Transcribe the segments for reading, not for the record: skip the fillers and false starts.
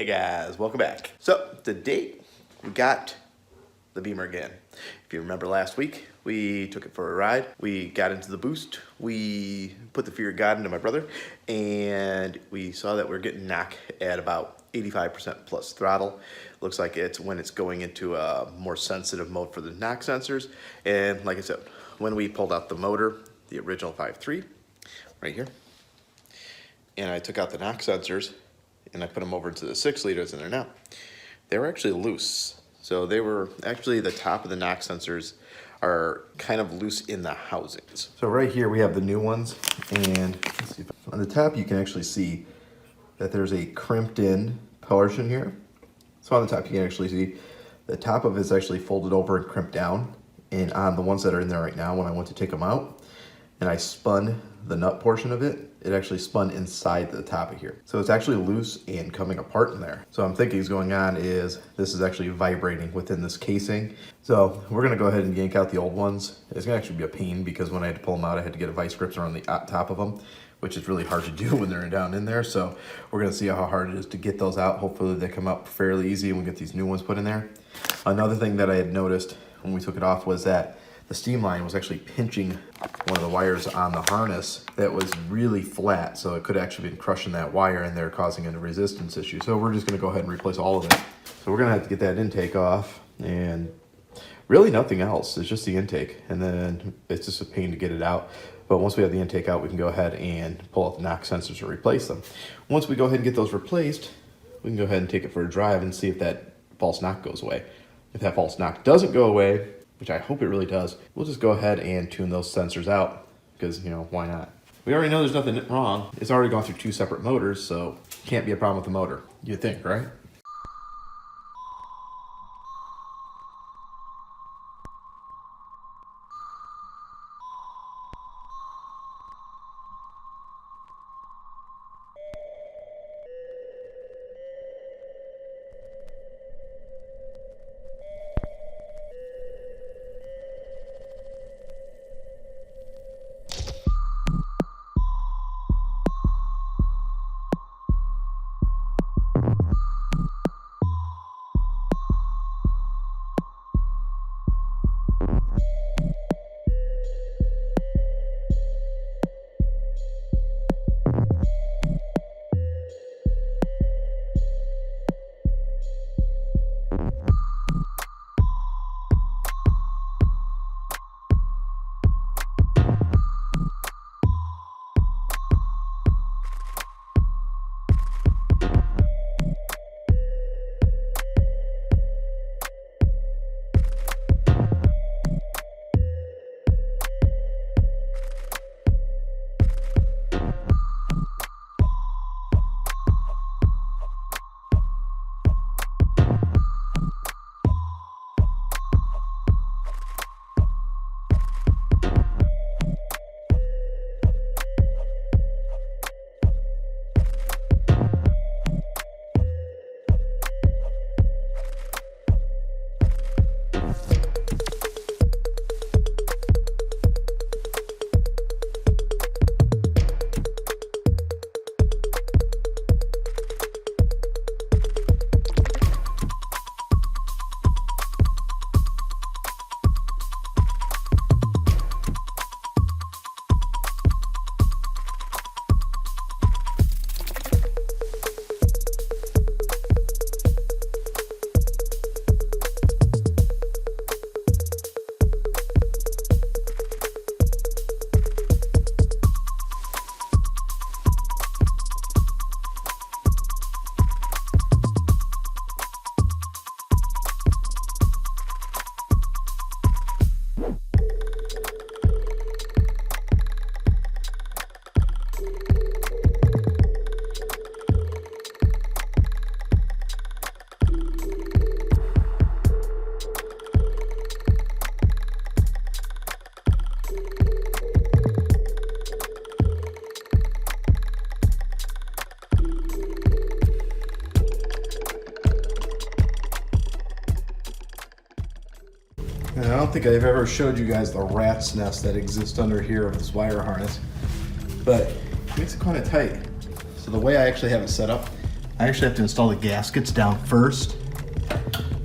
Hey guys, welcome back. So today we got the Beamer again. If you remember last week, we took it for a ride. We got into the boost. We put the fear of God into my brother, and we saw that we're getting knock at about 85% plus throttle. Looks like it's when it's going into a more sensitive mode for the knock sensors. And like I said, when we pulled out the motor, the original 5.3, right here, and I took out the knock sensors, and I put them over to the 6 liters in there now. They were actually loose. So they were actually, the top of the knock sensors are kind of loose in the housings. So right here we have the new ones, and let's see on the top you can actually see that there's a crimped in portion here. So on the top you can actually see the top of it is actually folded over and crimped down. And on the ones that are in there right now, when I went to take them out and I spun the nut portion of it, it actually spun inside the top of here. So it's actually loose and coming apart in there. So I'm thinking is going on is this is actually vibrating within this casing. So we're gonna go ahead and yank out the old ones. It's gonna actually be a pain because when I had to pull them out, I had to get a vice grips around the top of them, which is really hard to do when they're down in there. So we're gonna see how hard it is to get those out. Hopefully they come out fairly easy and we get these new ones put in there. Another thing that I had noticed when we took it off was that the steam line was actually pinching one of the wires on the harness that was really flat. So it could actually been crushing that wire in there, causing a resistance issue. So we're just gonna go ahead and replace all of it. So we're gonna have to get that intake off, and really nothing else. It's just the intake. And then it's just a pain to get it out. But once we have the intake out, we can go ahead and pull out the knock sensors or replace them. Once we go ahead and get those replaced, we can go ahead and take it for a drive and see if that false knock goes away. If that false knock doesn't go away, which I hope it really does, we'll just go ahead and tune those sensors out because, you know, why not? We already know there's nothing wrong. It's already gone through 2 separate motors, so can't be a problem with the motor. You'd think, right? And I don't think I've ever showed you guys the rat's nest that exists under here of this wire harness, but it makes it kind of tight. So the way I actually have it set up, I actually have to install the gaskets down first.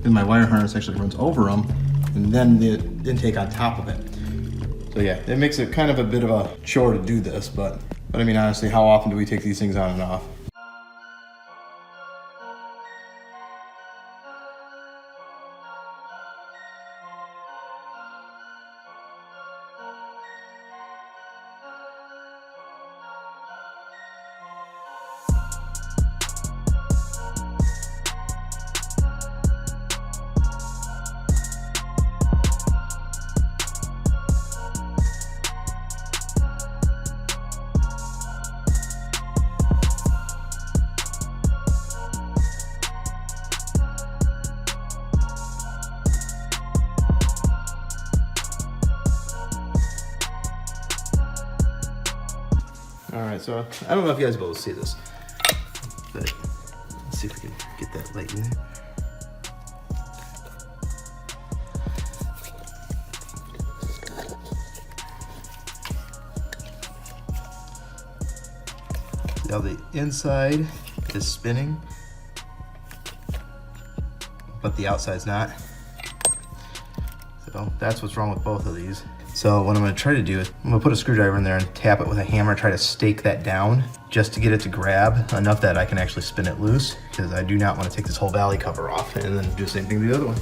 Then my wire harness actually runs over them, and then the intake on top of it. So yeah, it makes it kind of a bit of a chore to do this, but I mean, honestly, how often do we take these things on and off? All right, so I don't know if you guys will be able to see this, but let's see if we can get that light in there. Now the inside is spinning, but the outside's not. So that's what's wrong with both of these. So what I'm gonna try to do is I'm gonna put a screwdriver in there and tap it with a hammer, try to stake that down just to get it to grab enough that I can actually spin it loose, because I do not want to take this whole valley cover off and then do the same thing to the other one.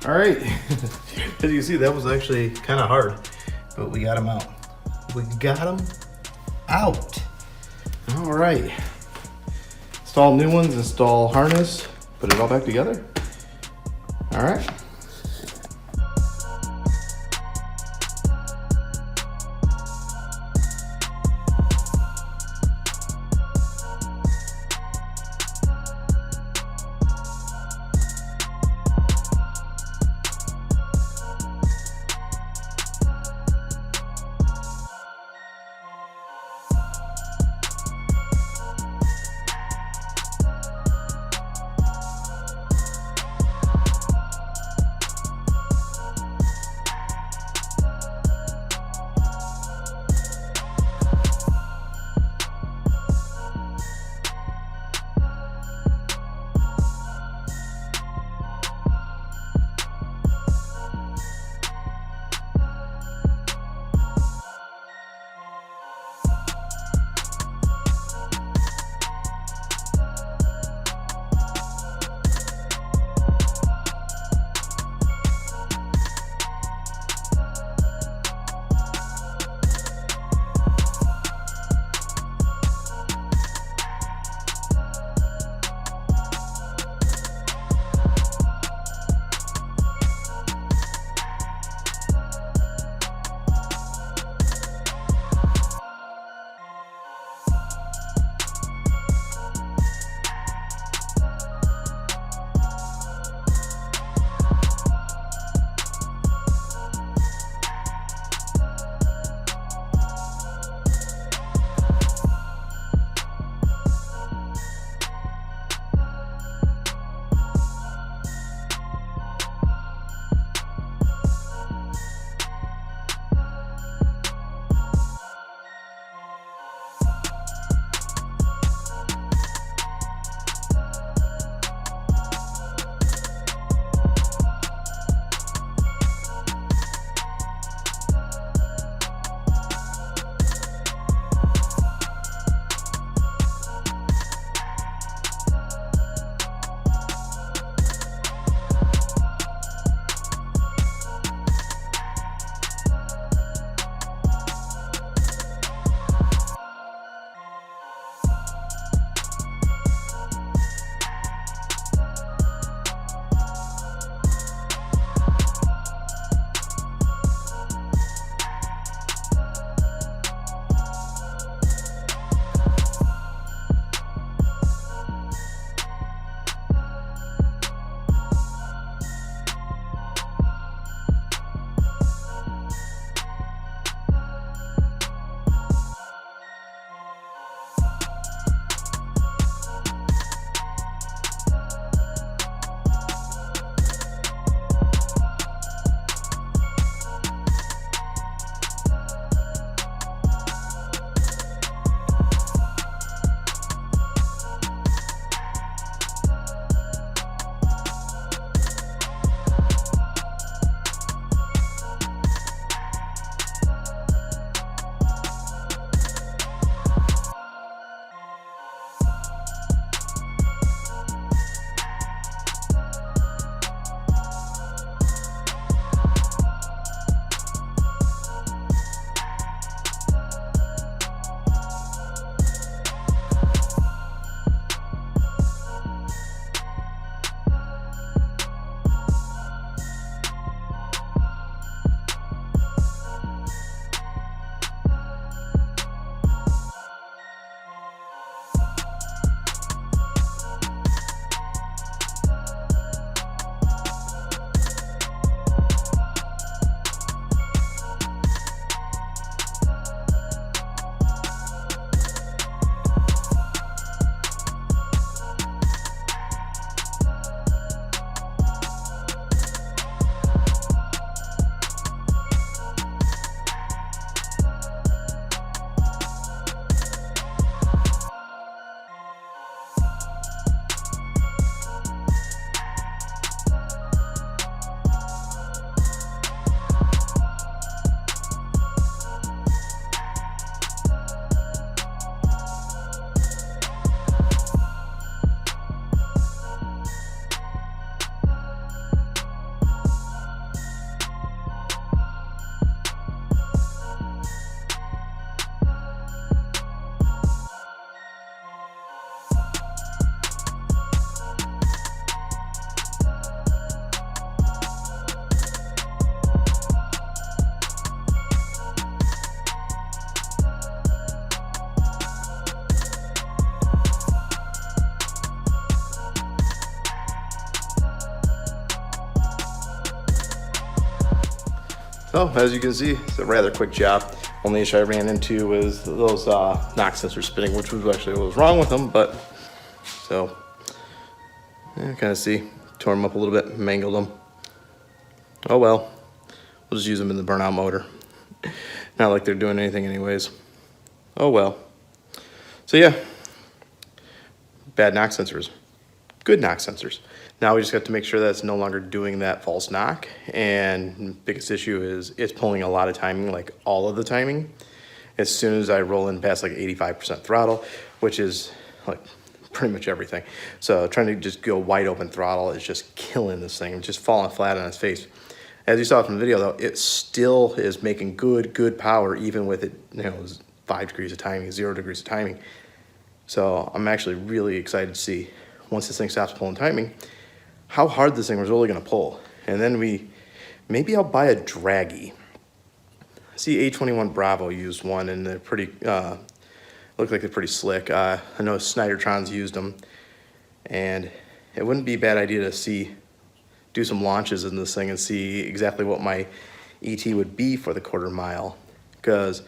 All right, as you can see, that was actually kind of hard, but we got them out. We got them out. All right, install new ones, install harness, put it all back together. All right. So as you can see, it's a rather quick job. Only issue I ran into was those knock sensors spinning, which was actually what was wrong with them. But so you kind of see, tore them up a little bit, mangled them. Oh well, we'll just use them in the burnout motor. Not like they're doing anything anyways. Oh well. So yeah, bad knock sensors, good knock sensors. Now we just have to make sure that it's no longer doing that false knock. And biggest issue is it's pulling a lot of timing, like all of the timing. As soon as I roll in past like 85% throttle, which is like pretty much everything. So trying to just go wide open throttle is just killing this thing, just falling flat on its face. As you saw from the video though, it still is making good power even with it, 5 degrees of timing, 0 degrees of timing. So I'm actually really excited to see, once this thing stops pulling timing, how hard this thing was really gonna pull. And then maybe I'll buy a draggy. I see A21 Bravo used one and they're pretty, look like they're pretty slick. I know Snydertron's used them, and it wouldn't be a bad idea to do some launches in this thing and see exactly what my ET would be for the quarter mile, because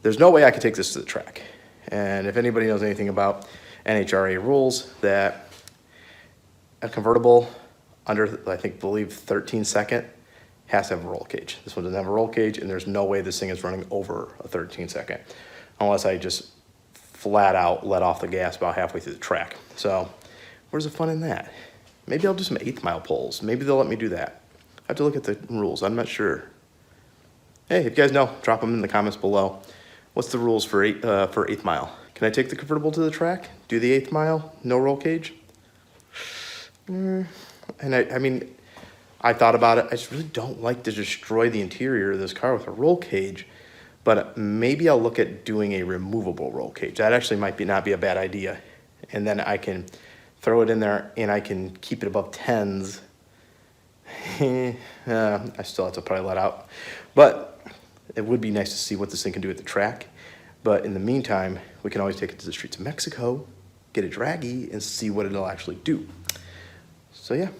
there's no way I could take this to the track. And if anybody knows anything about NHRA rules, that a convertible under, believe 13 second has to have a roll cage. This one doesn't have a roll cage, and there's no way this thing is running over a 13 second, unless I just flat out let off the gas about halfway through the track. So where's the fun in that? Maybe I'll do some 8th mile pulls. Maybe they'll let me do that. I have to look at the rules. I'm not sure. Hey, if you guys know, drop them in the comments below. What's the rules for 8th mile? Can I take the convertible to the track? Do the 8th mile? No roll cage? And I mean, I thought about it. I just really don't like to destroy the interior of this car with a roll cage, but maybe I'll look at doing a removable roll cage. That actually might not be a bad idea. And then I can throw it in there and I can keep it above 10s. I still have to probably let out, but it would be nice to see what this thing can do at the track. But in the meantime, we can always take it to the streets of Mexico, get a draggy, and see what it'll actually do. So yeah.